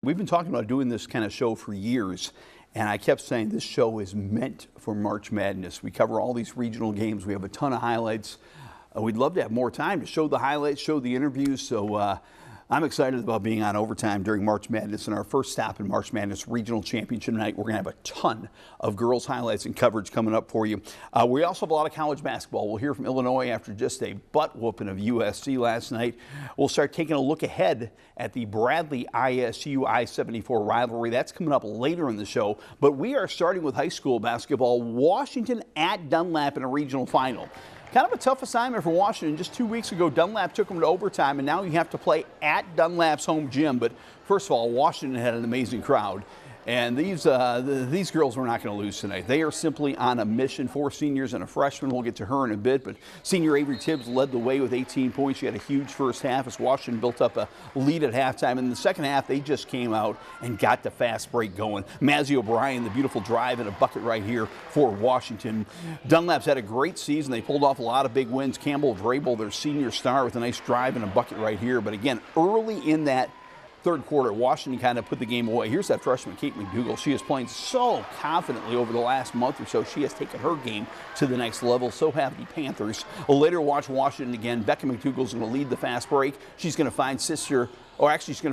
We've been talking about doing this kind of show for years, and I kept saying this show is meant for March Madness. We cover all these regional games. We have a ton of highlights. We'd love to have more time to show the highlights, show the interviews. So I'm excited about being on Overtime during March Madness, and our first stop in March Madness Regional Championship night. We're going to have a ton of girls highlights and coverage coming up for you. We also have a lot of college basketball. We'll hear from Illinois after just a butt whooping of USC last night. We'll start taking a look ahead at the Bradley ISU I-74 rivalry. That's coming up later in the show. But we are starting with high school basketball. Washington at Dunlap in a regional final. Kind of a tough assignment for Washington. Just 2 weeks ago, Dunlap took them to overtime, and now you have to play at Dunlap's home gym. But first of all, Washington had an amazing crowd. And these girls were not going to lose tonight. They are simply on a mission. 4 seniors and a freshman. We'll get to her in a bit. But senior Avery Tibbs led the way with 18 points. She had a huge first half as Washington built up a lead at halftime. In the second half, they just came out and got the fast break going. Mazzy O'Brien, the beautiful drive and a bucket right here for Washington. Dunlap's had a great season. They pulled off a lot of big wins. Campbell Vrabel, their senior star, with a nice drive and a bucket right here. But again, early in that third quarter, Washington kind of put the game away. Here's that freshman, Kate McDougal. She is playing so confidently over the last month or so. She has taken her game to the next level. So have the Panthers. Later, watch Washington again. Becca McDougal's going to lead the fast break. She's going to find she's going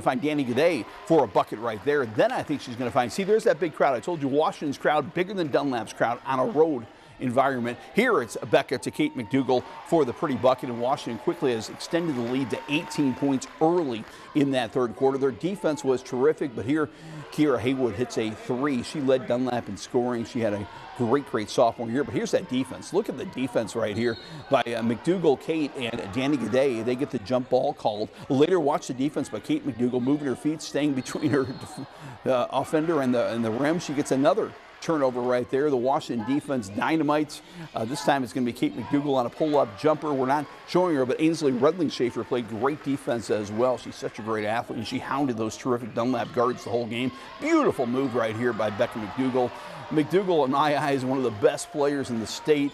to find Danny Gaudet for a bucket right there. Then I think she's going to find, see, there's that big crowd. I told you Washington's crowd, bigger than Dunlap's crowd on a road environment. Here it's Becca to Kate McDougal for the pretty bucket, and Washington quickly has extended the lead to 18 points early in that third quarter. Their defense was terrific, but here Kiera Haywood hits a 3. She led Dunlap in scoring. She had a great sophomore year, but here's that defense. Look at the defense right here by McDougal, Kate, and Danny Gaudet. They get the jump ball called. Later, watch the defense by Kate McDougal, moving her feet, staying between her offender and the rim. She gets another turnover right there. The Washington defense dynamites. This time it's going to be Kate McDougal on a pull-up jumper. We're not showing her, but Ainsley Redling-Schaefer played great defense as well. She's such a great athlete, and she hounded those terrific Dunlap guards the whole game. Beautiful move right here by Becca McDougal. McDougal, in my eyes, is one of the best players in the state.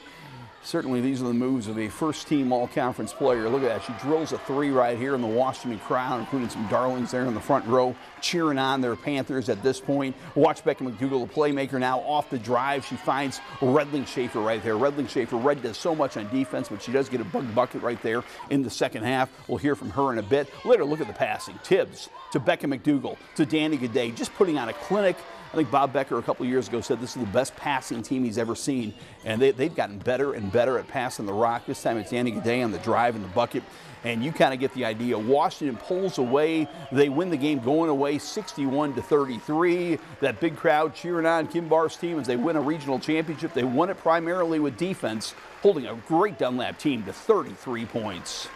Certainly, these are the moves of a first-team all-conference player. Look at that. She drills a 3 right here in the Washington crowd, including some darlings there in the front row, cheering on their Panthers at this point. Watch Becca McDougal, the playmaker now, off the drive. She finds Redling-Schaefer right there. Redling-Schaefer, Red does so much on defense, but she does get a bucket right there in the second half. We'll hear from her in a bit. Later, look at the passing. Tibbs to Becca McDougal to Danny Gaudet, just putting on a clinic. I think Bob Becker a couple of years ago said this is the best passing team he's ever seen, and they've gotten better and better at passing the rock. This time it's Danny Gaudet on the drive and the bucket, and you kind of get the idea. Washington pulls away. They win the game going away 61-33. That big crowd cheering on Kim Barr's team as they win a regional championship. They won it primarily with defense, holding a great Dunlap team to 33 points.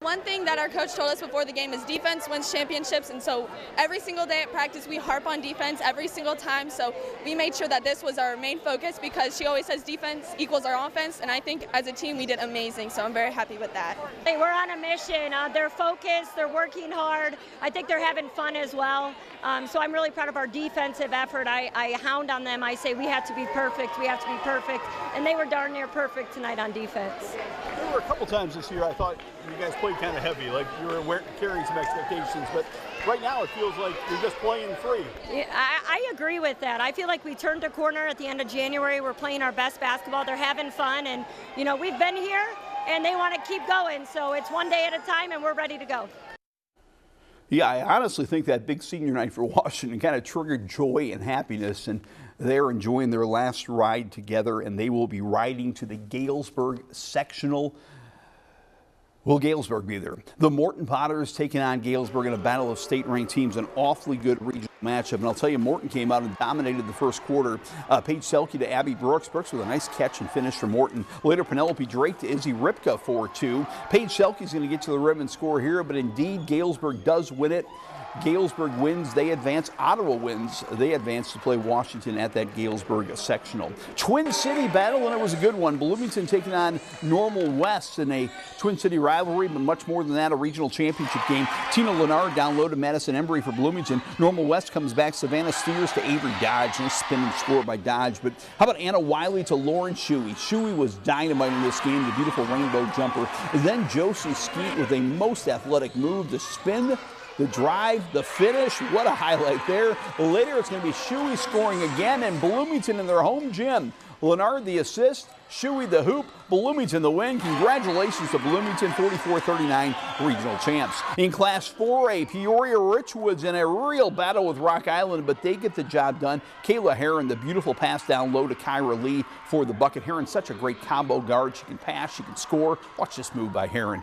One thing that our coach told us before the game is defense wins championships, and so every single day at practice we harp on defense every single time, so we made sure that this was our main focus because she always says defense equals our offense, and I think as a team we did amazing, so I'm very happy with that. Hey, we're on a mission. They're focused, they're working hard. I think they're having fun as well, so I'm really proud of our defensive effort. I hound on them. I say we have to be perfect, and they were darn near perfect tonight on defense. There were a couple times this year I thought you guys played kind of heavy, like you were carrying some expectations, but right now it feels like you're just playing free. Yeah, I agree with that. I feel like we turned a corner at the end of January. We're playing our best basketball. They're having fun, and you know, we've been here and they want to keep going, so it's one day at a time and we're ready to go. Yeah, I honestly think that big senior night for Washington kind of triggered joy and happiness, and they're enjoying their last ride together, and they will be riding to the Galesburg sectional. Will Galesburg be there? The Morton Potters taking on Galesburg in a battle of state-ranked teams, an awfully good regional matchup. And I'll tell you, Morton came out and dominated the first quarter. Paige Selke to Abby Brooks. Brooks with a nice catch and finish for Morton. Later, Penelope Drake to Izzy Ripka for 2. Paige Selke is going to get to the rim and score here, but indeed, Galesburg does win it. Galesburg wins, they advance. Ottawa wins, they advance to play Washington at that Galesburg sectional. Twin City battle, and it was a good one. Bloomington taking on Normal West in a Twin City rivalry, but much more than that, a regional championship game. Tina Lennard down low to Madison Embry for Bloomington. Normal West comes back. Savannah Steers to Avery Dodge. Nice spin and score by Dodge. But how about Anna Wiley to Lauren Shuey? Shuey was dynamite in this game, the beautiful rainbow jumper. And then Josie Skeet with a most athletic move to spin the drive, the finish. What a highlight there. Later, it's going to be Shuey scoring again, and Bloomington in their home gym. Leonard the assist, Shuey the hoop, Bloomington the win. Congratulations to Bloomington, 44-39 regional champs. In Class 4A, Peoria Richwoods in a real battle with Rock Island, but they get the job done. Kayla Heron, the beautiful pass down low to Kyra Lee for the bucket. Heron's such a great combo guard. She can pass, she can score. Watch this move by Heron.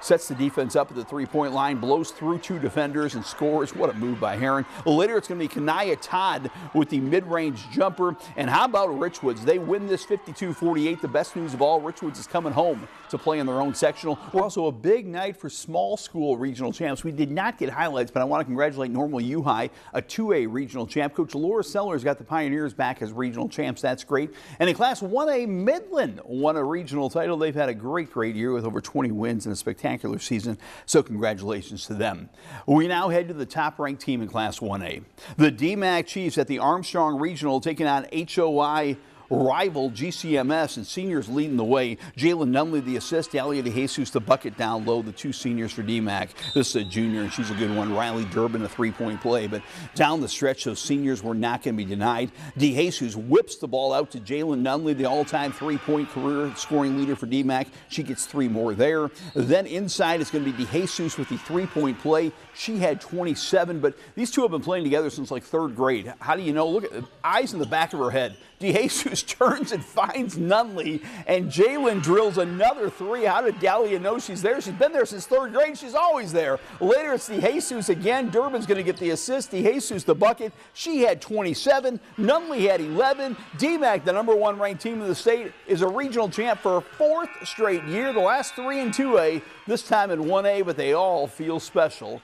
Sets the defense up at the three-point line, blows through two defenders and scores. What a move by Heron. Later, it's going to be Kanaya Todd with the mid-range jumper. And how about Richwoods? They win this 52-48. The best news of all, Richwoods is coming home to play in their own sectional. Also, a big night for small school regional champs. We did not get highlights, but I want to congratulate Normal U High, a 2A regional champ. Coach Laura Sellers got the Pioneers back as regional champs. That's great. And in Class 1A, Midland won a regional title. They've had a great year with over 20 wins and a spectacular season, so congratulations to them. We now head to the top-ranked team in Class 1A. The DMAC Chiefs at the Armstrong Regional taking on HOI rival GCMS, and seniors leading the way. Jalen Nunley the assist, Dalia DeJesus the bucket down low, the two seniors for DMAC. This is a junior, and she's a good one. Riley Durbin, a three-point play, but down the stretch, those seniors were not going to be denied. DeJesus whips the ball out to Jalen Nunley, the all-time three-point career scoring leader for DMAC. She gets three more there. Then inside, it's going to be DeJesus with the three-point play. She had 27, but these two have been playing together since like third grade. How do you know? Look at the eyes in the back of her head. DeJesus turns and finds Nunley, and Jalen drills another three. How did Dalia know she's there? She's been there since third grade. She's always there. Later, it's DeJesus again. Durbin's going to get the assist. DeJesus the bucket. She had 27. Nunley had 11. DMAC, the #1 ranked team in the state, is a regional champ for a fourth straight year. The last three in 2A, this time in 1A, but they all feel special.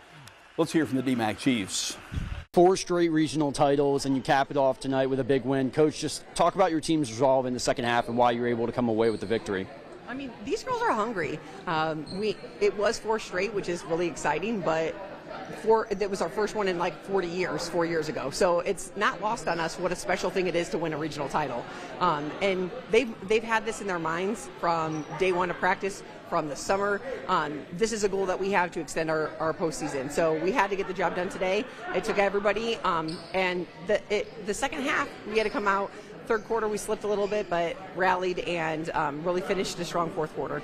Let's hear from the DMAC Chiefs. 4 straight regional titles, and you cap it off tonight with a big win. Coach, just talk about your team's resolve in the second half and why you were able to come away with the victory. I mean, these girls are hungry. It was 4 straight, which is really exciting, but that was our first one in like 4 years ago. So it's not lost on us what a special thing it is to win a regional title. And they've had this in their minds from day one of practice, from the summer. This is a goal that we have to extend our postseason. So we had to get the job done today. It took everybody. And the second half, we had to come out. Third quarter, we slipped a little bit, but rallied and really finished a strong fourth quarter.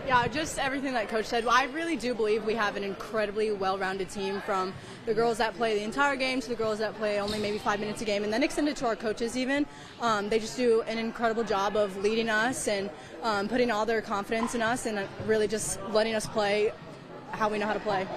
Yeah, just everything that Coach said. Well, I really do believe we have an incredibly well-rounded team, from the girls that play the entire game to the girls that play only maybe 5 minutes a game, and then extended to our coaches even. They just do an incredible job of leading us and putting all their confidence in us and really just letting us play how we know how to play.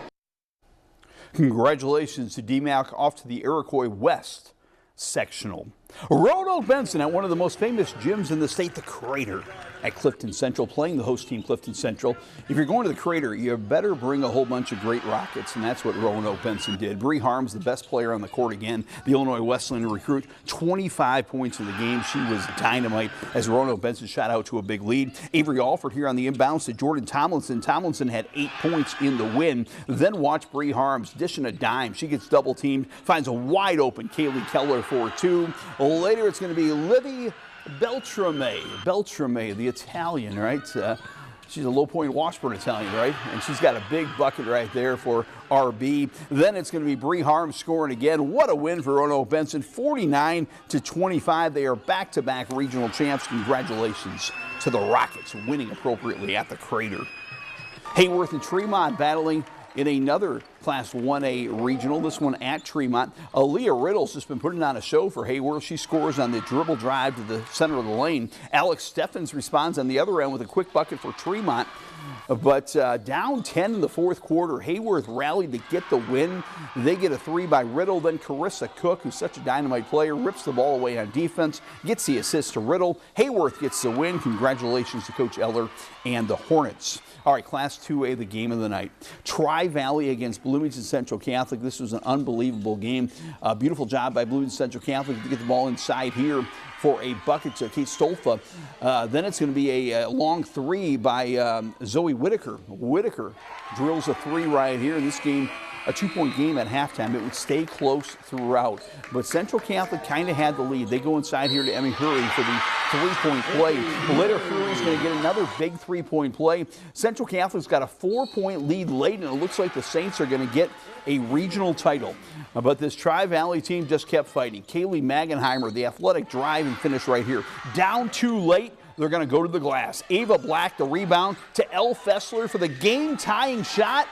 Congratulations to DMAC off to the Iroquois West sectional. Roanoke Benson at one of the most famous gyms in the state, the Crater at Clifton Central, playing the host team Clifton Central. If you're going to the Crater, you better bring a whole bunch of great rockets, and that's what Roanoke Benson did. Bree Harms, the best player on the court again, the Illinois Wesleyan recruit, 25 points in the game. She was dynamite as Roanoke Benson shot out to a big lead. Avery Alford here on the inbounds to Jordan Tomlinson. Tomlinson had 8 points in the win. Then watch Bree Harms dishing a dime. She gets double teamed, finds a wide open Kaylee Keller for 2. Later, it's going to be Livy Beltrame, the Italian, right? She's a Low Point Washburn Italian, right? And she's got a big bucket right there for RB. Then it's going to be Bree Harms scoring again. What a win for Roanoke Benson, 49-25. They are back-to-back regional champs. Congratulations to the Rockets, winning appropriately at the Crater. Hayworth and Tremont battling in another Class 1A regional, this one at Tremont. Aaliyah Riddle's just been putting on a show for Hayworth. She scores on the dribble drive to the center of the lane. Alex Steffens responds on the other end with a quick bucket for Tremont. But down 10 in the fourth quarter, Hayworth rallied to get the win. They get a 3 by Riddle. Then Carissa Cook, who's such a dynamite player, rips the ball away on defense, gets the assist to Riddle. Hayworth gets the win. Congratulations to Coach Eller and the Hornets. All right, Class 2A, the game of the night. Tri-Valley against Bloomington Central Catholic. This was an unbelievable game. Beautiful job by Bloomington Central Catholic to get the ball inside here for a bucket to Kate Stolfa. Then it's going to be a long 3 by Zoe Whitaker. Whitaker drills a 3 right here, and this game a 2-point game at halftime. It would stay close throughout. But Central Catholic kind of had the lead. They go inside here to Emmy Hurley for the 3-point play. Later, Hurley's going to get another big 3-point play. Central Catholic's got a 4-point lead late, and it looks like the Saints are going to get a regional title. But this Tri-Valley team just kept fighting. Kaylee Magenheimer, the athletic drive and finish right here. Down too late. They're going to go to the glass. Ava Black, the rebound to Elle Fessler for the game-tying shot.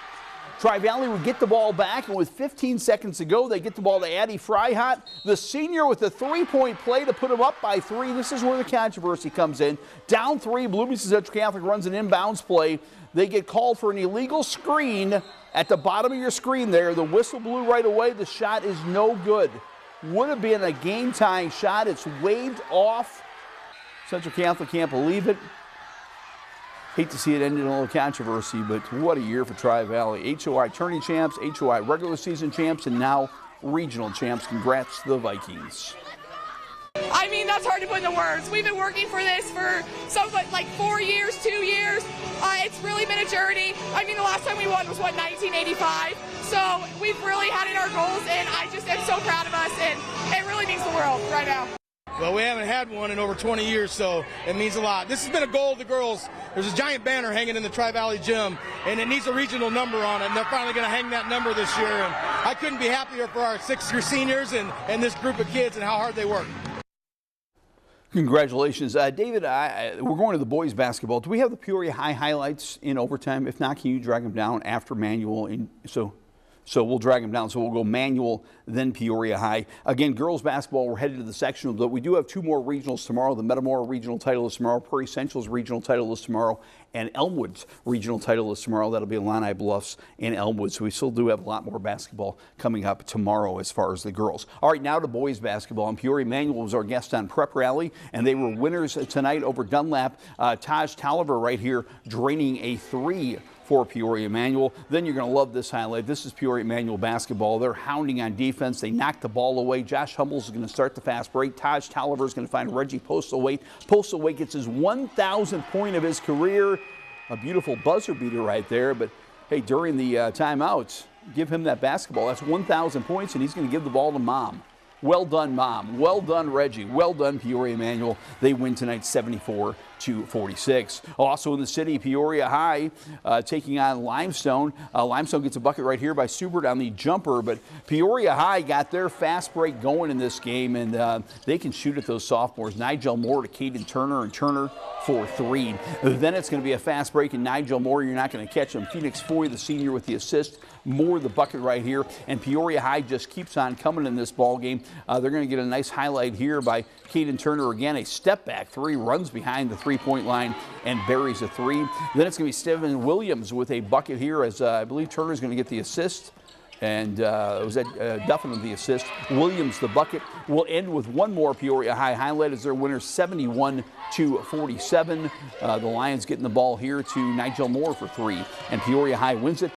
Tri-Valley would get the ball back, and with 15 seconds to go, they get the ball to Addie Fryhot, the senior, with a 3-point play to put them up by 3. This is where the controversy comes in. Down 3, Bloomington Central Catholic runs an inbounds play. They get called for an illegal screen at the bottom of your screen there. The whistle blew right away. The shot is no good. Would have been a game-tying shot. It's waved off. Central Catholic can't believe it. Hate to see it end in a little controversy, but what a year for Tri-Valley. HOI tourney champs, HOI regular season champs, and now regional champs. Congrats to the Vikings. I mean, that's hard to put into words. We've been working for this for like 4 years, 2 years. It's really been a journey. I mean, the last time we won was, 1985? So we've really had it our goals, and I just am so proud of us, and it really means the world right now. Well, we haven't had one in over 20 years, so it means a lot. This has been a goal of the girls. There's a giant banner hanging in the Tri-Valley gym, and it needs a regional number on it, and they're finally going to hang that number this year. And I couldn't be happier for our 6th-year seniors and this group of kids and how hard they work. Congratulations. David, we're going to the boys basketball. Do we have the Peoria High highlights in overtime? If not, can you drag them down after Manual? So we'll drag them down. So we'll go Manual, then Peoria High. Again, girls basketball, we're headed to the sectional, but we do have 2 more regionals tomorrow. The Metamora regional title is tomorrow. Prairie Central's regional title is tomorrow. And Elmwood's regional title is tomorrow. That'll be Illini Bluffs and Elmwood. So we still do have a lot more basketball coming up tomorrow as far as the girls. All right, now to boys basketball. And Peoria Manual was our guest on Prep Rally, and they were winners tonight over Dunlap. Taj Tolliver right here draining a 3 for Peoria Manual. Then you're going to love this highlight. This is Peoria Manual basketball. They're hounding on defense. They knock the ball away. Josh Humbles is going to start the fast break. Taj Tolliver is going to find Reggie Postlethwaite. Postlethwaite gets his 1,000th point of his career. A beautiful buzzer beater right there. But, hey, during the timeouts, give him that basketball. That's 1,000 points, and he's going to give the ball to Mom. Well done, Mom. Well done, Reggie. Well done, Peoria Manual. They win tonight 74-46. Also in the city, Peoria High taking on Limestone. Limestone gets a bucket right here by Subert on the jumper, but Peoria High got their fast break going in this game, and they can shoot at those sophomores. Nigel Moore to Caden Turner, and Turner for 3. Then it's going to be a fast break, and Nigel Moore, you're not going to catch him. Phoenix Foy, the senior, with the assist. Moore, the bucket right here, and Peoria High just keeps on coming in this ball game. They're going to get a nice highlight here by Caden Turner. Again, a step back 3, runs behind the 3-point line and buries a 3. Then it's going to be Steven Williams with a bucket here, as I believe Turner's going to get the assist. And it was definitely the assist. Williams, the bucket. Will end with one more Peoria High highlight as their winner, 71-47. The Lions getting the ball here to Nigel Moore for 3. And Peoria High wins it.